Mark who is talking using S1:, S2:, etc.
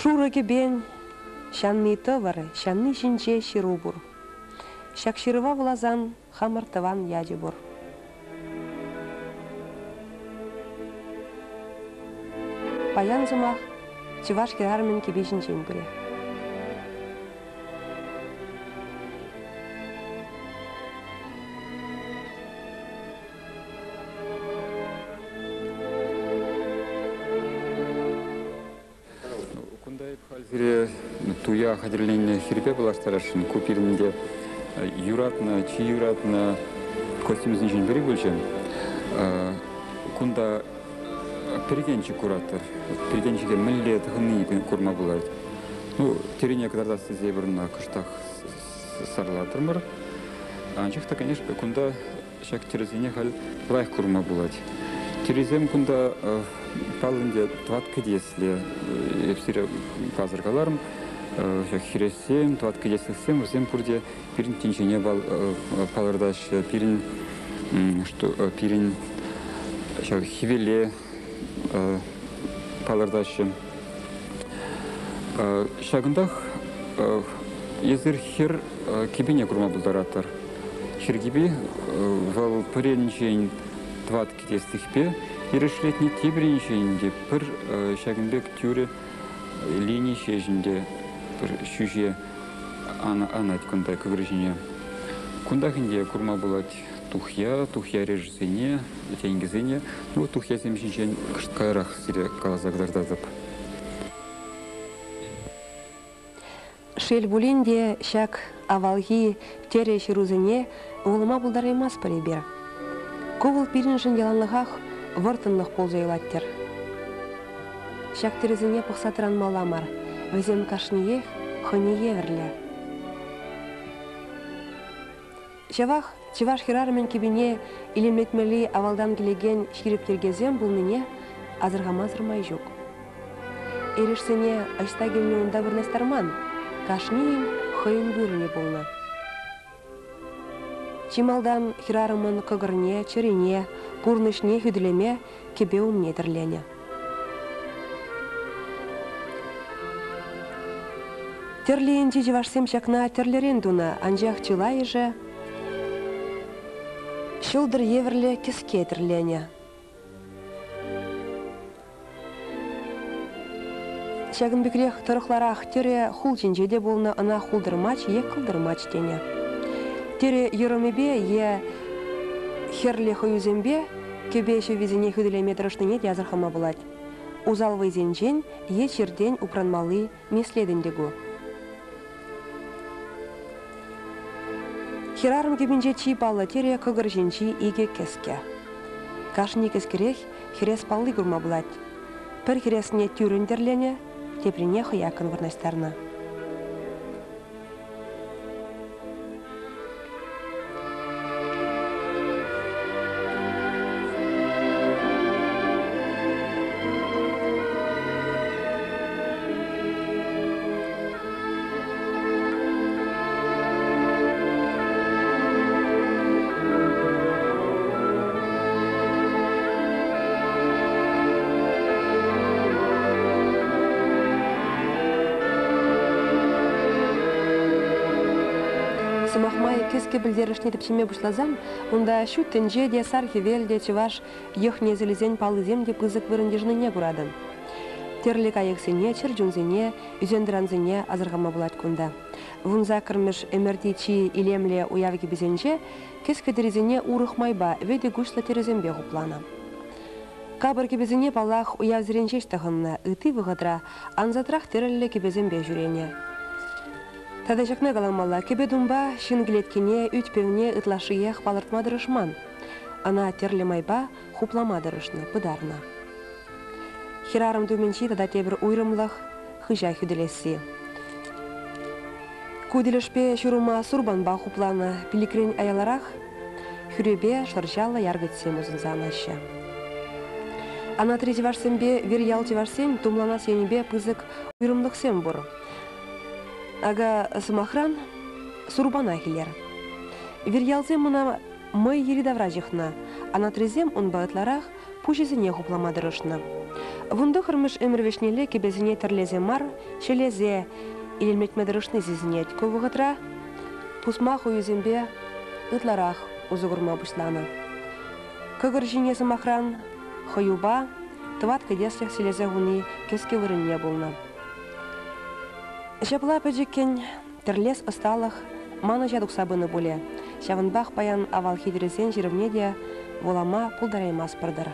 S1: Шураги бен, шанны товары, шанны жинче ширубур. Шакширыва влазан, хамартыван ядибур. Паян зумах, чываш керармен кебежин жеңбіре.
S2: Туя хадерленне хирпе булаштарашын купиринде юратна, чи юратна костюмизин жин бери бөлчен. Кунда перегенчи куратор, перегенчиге милле тыгынны курма булайт. Ну, терене кадарда сизе бирна кыштак сарлатырмыр. Анчыкта, конечно, кунда шак терезине хал лайх курма булайт. Терезем кунда палынде тватка десле, эпсире казыргаларым, хиресем, тватка деслесем, всем пурде пирин тинчене палырдаш, пирин хивеле палырдаш. Шагындах езір хир кибине курма булдаратар. Хир киби вал паренчен тватки деслихпе, ирешлетни тибринченде пыр шагынбек тюре линии шежинде пыр шуже анать кундай кыгрыжине. Кундахинде курма булат тухя режисене, тенгизене, ну тухя семшинчен кайрах сире калазагдардазып.
S1: Шел булинде шак авалги тере ширузене улыма булдараймас парибер. Ковыл пиринжин яланлыгах вортынлық ползайлаттер. Шак терезіне пықсатыран маламар, везем кашние, хоние верле. Шавах, чываш хирармен кебіне илемлетмели авалдан келеген ширептергезем бұлныне азырғамазырмай жүк. Ерешсене айста келіне онда бірнестарман, кашниен хойын бөріне болна. Чималдан хирарымын көгірне, черене, пурнышне хүділеме кебе умне тірлене. Терлейінде жевашсем шакна терлерен дуна, анжақ чылай же, шылдыр еверле кеске тірлене. Шагын бекрех тұрықларақ тере хул жинжеде болна, ана хулдырмач, ек қылдырмач дене. Тере еромебе е херле хойузембе кебе шевизине хүділеме тұрыштыне язырхама булать. Узал вайзенжен е черден упранмалы меследіндегу. Хирарым кебенже чи палы тере көгір женчи иге кеске. Кашни кескерех хирес палы гурма булать. Пір хиресіне тюріндерлене, теприне хыякын варнастарна. Сымахмай кеске білдерішне тіпшеме бұшлазам, онда шу тінже де сархивел де чываш ехне зелезен палызем де пызык вырындежныне күрадын. Терлік аяқсене, чыржунзене, үзендіранзене азырғама бұлат күнда. Вунза кірміш эмертичи илемле уявги бізенже, кеске дерезене урықмайба веде гүшлі терезембе ғуплана. Кабыр кебезене палах уяв зіренжеш тағынна, үті вғыдра, анзатрах терелі кебезембе жүрене. Тада жақны қаламалла, кебе думба шингілеткене үтпевне ытлашыех палыртмадырышман. Ана терлі майба хупламадырышны, пыдарна. Хирарым төменші тада тебір уйрымлық хыжа хүділесі. Күділішпе шырума сурбанба хупланы пиликрен аяларах, хүребе шыржалы яргытсем ұзынзан ашы. Ана трезиварсембе вер ялтиварсем тумлана сенебе пызык уйрымлықсем бұр. Ага сымахран сурбана хилер. Верялзем мына мый ери давражихна, ана трезем он бағытларах пушесіне хупламадырышны. Вунды хырмыш эмірвешнелі кебезіне тірлезе мар, шелезе, илелметмедірішні зізінет ковығытра, пусмах уюзембе ытларах узығырма бұшланы. Көгір жинезі махран, хойуба, тыват кедеслях селезе гуни кеске вырынне болна. Жабла пөджеккен тірлес ысталық маны жадық сабыны боле. Шавынбақ баян авал хидрезен жерівне де волама пулдараймас пырдыр.